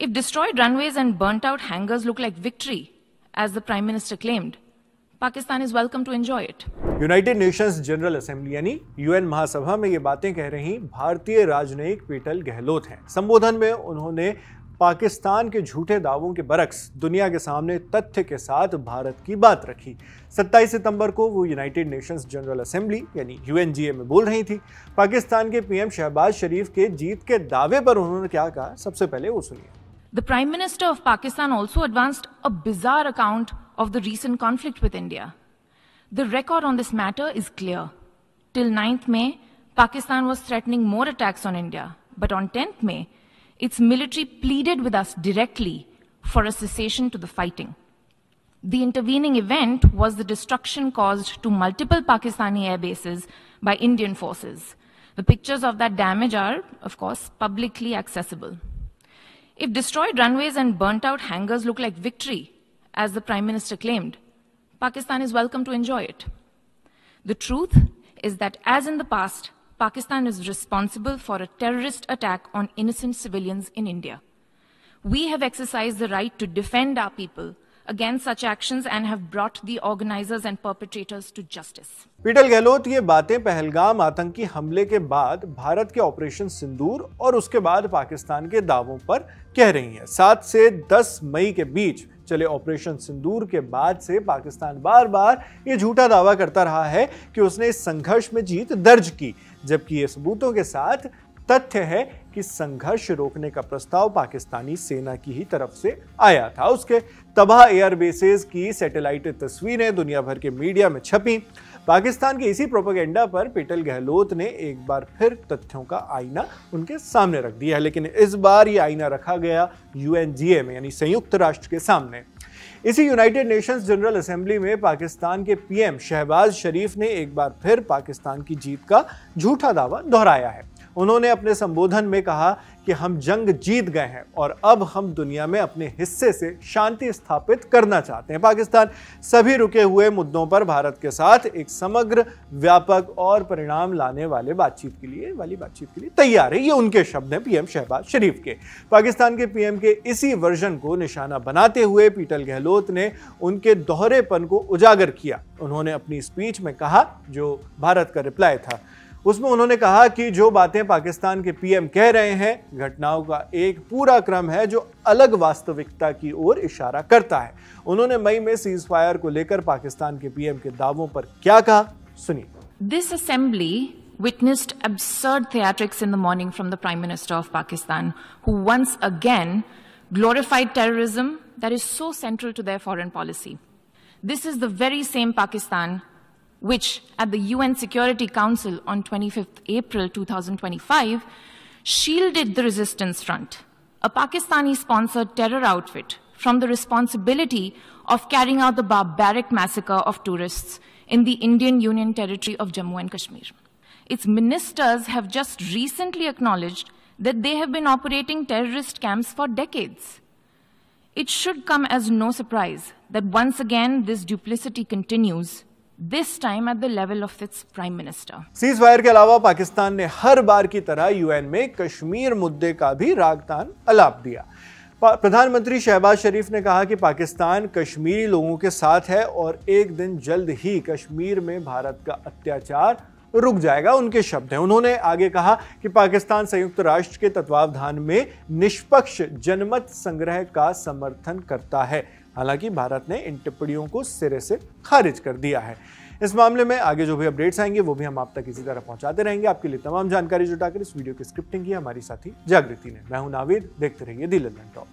If destroyed runways and burnt out hangars look like victory, as the Prime Minister claimed, Pakistan is welcome to enjoy it. United Nations general assembly यानी UN महासभा में ये बातें कह रही भारतीय राजनयिक पीटल गहलोत हैं। संबोधन में उन्होंने पाकिस्तान के झूठे दावों के बरक्स दुनिया के सामने तथ्य के साथ भारत की बात रखी। 27 सितंबर को वो यूनाइटेड नेशंस जनरल असेंबली यानी यूएनजीए में बोल रही थी। पाकिस्तान के पीएम शहबाज शरीफ के जीत के दावे पर उन्होंने क्या कहा, सबसे पहले वो सुनिए। The Prime Minister of Pakistan also advanced a bizarre account of the recent conflict with India. The record on this matter is clear. Till 9th May, Pakistan was threatening more attacks on India. But on 10th May, its military pleaded with us directly for a cessation to the fighting. The intervening event was the destruction caused to multiple Pakistani air bases by Indian forces. The pictures of that damage are, of course, publicly accessible. If destroyed runways and burnt out hangars look like victory, as the Prime Minister claimed, Pakistan is welcome to enjoy it. The truth is that, as in the past, Pakistan is responsible for a terrorist attack on innocent civilians in India. We have exercised the right to defend our people against such actions and have brought the organizers and perpetrators to justice. पीटल गहलोत ये बातें पहलगाम आतंकी हमले के बाद भारत के operation सिंदूर और उसके बाद पाकिस्तान के दावों पर कह रही हैं। 7 से 10 मई के बीच चले ऑपरेशन सिंदूर के बाद से पाकिस्तान बार बार ये झूठा दावा करता रहा है कि उसने इस संघर्ष में जीत दर्ज की, जबकि ये सबूतों के साथ तथ्य है कि संघर्ष रोकने का प्रस्ताव पाकिस्तानी सेना की ही तरफ से आया था। उसके तबाह एयर बेसेस की सैटेलाइट तस्वीरें दुनिया भर के मीडिया में छपी। पाकिस्तान के इसी प्रोपेगेंडा पर पीटल गहलोत ने एक बार फिर तथ्यों का आईना उनके सामने रख दिया है, लेकिन इस बार ये आईना रखा गया यूएनजीए में यानी संयुक्त राष्ट्र के सामने। इसी यूनाइटेड नेशंस जनरल असेंबली में पाकिस्तान के पीएम शहबाज शरीफ ने एक बार फिर पाकिस्तान की जीत का झूठा दावा दोहराया है। उन्होंने अपने संबोधन में कहा कि हम जंग जीत गए हैं और अब हम दुनिया में अपने हिस्से से शांति स्थापित करना चाहते हैं। पाकिस्तान सभी रुके हुए मुद्दों पर भारत के साथ एक समग्र, व्यापक और परिणाम लाने वाले बातचीत के लिए तैयार है। ये उनके शब्द हैं पीएम शहबाज शरीफ के। पाकिस्तान के पीएम के इसी वर्जन को निशाना बनाते हुए पीटल गहलोत ने उनके दोहरेपन को उजागर किया। उन्होंने अपनी स्पीच में कहा, जो भारत का रिप्लाई था, उसमें उन्होंने कहा कि जो बातें पाकिस्तान के पीएम कह रहे हैं घटनाओं का एक पूरा क्रम है जो अलग वास्तविकता की ओर इशारा करता है। उन्होंने मई में सीज फायर को लेकर पाकिस्तान के पीएम के दावों पर क्या कहा, सुनिए। This assembly witnessed absurd theatrics in the morning from the Prime Minister of Pakistan, who once again glorified terrorism that is so central to their foreign policy. This is the very same Pakistan which, at the UN Security Council on 25th April 2025, shielded the resistance front, a Pakistani-sponsored terror outfit, from the responsibility of carrying out the barbaric massacre of tourists in the Indian Union territory of Jammu and Kashmir. Its ministers have just recently acknowledged that they have been operating terrorist camps for decades. It should come as no surprise that once again this duplicity continues, this time at the level of its Prime Minister. Cease fire के अलावा पाकिस्तान ने हर बार की तरह UN में कश्मीर मुद्दे का भी रागतान अलाप दिया। प्रधानमंत्री शहबाज शरीफ ने कहा कि पाकिस्तान कश्मीरी लोगों के साथ है और एक दिन जल्द ही कश्मीर में भारत का अत्याचार रुक जाएगा, उनके शब्द हैं। उन्होंने आगे कहा कि पाकिस्तान संयुक्त राष्ट्र के तत्वावधान में निष्पक्ष जनमत संग्रह का समर्थन करता है। हालांकि भारत ने इन टिप्पणियों को सिरे से खारिज कर दिया है। इस मामले में आगे जो भी अपडेट्स आएंगे वो भी हम आप तक इसी तरह पहुंचाते रहेंगे। आपके लिए तमाम जानकारी जुटाकर इस वीडियो की स्क्रिप्टिंग की हमारी साथी जागृति ने। मैं हूं नावीद, देखते रहिए दी लंदन टॉक।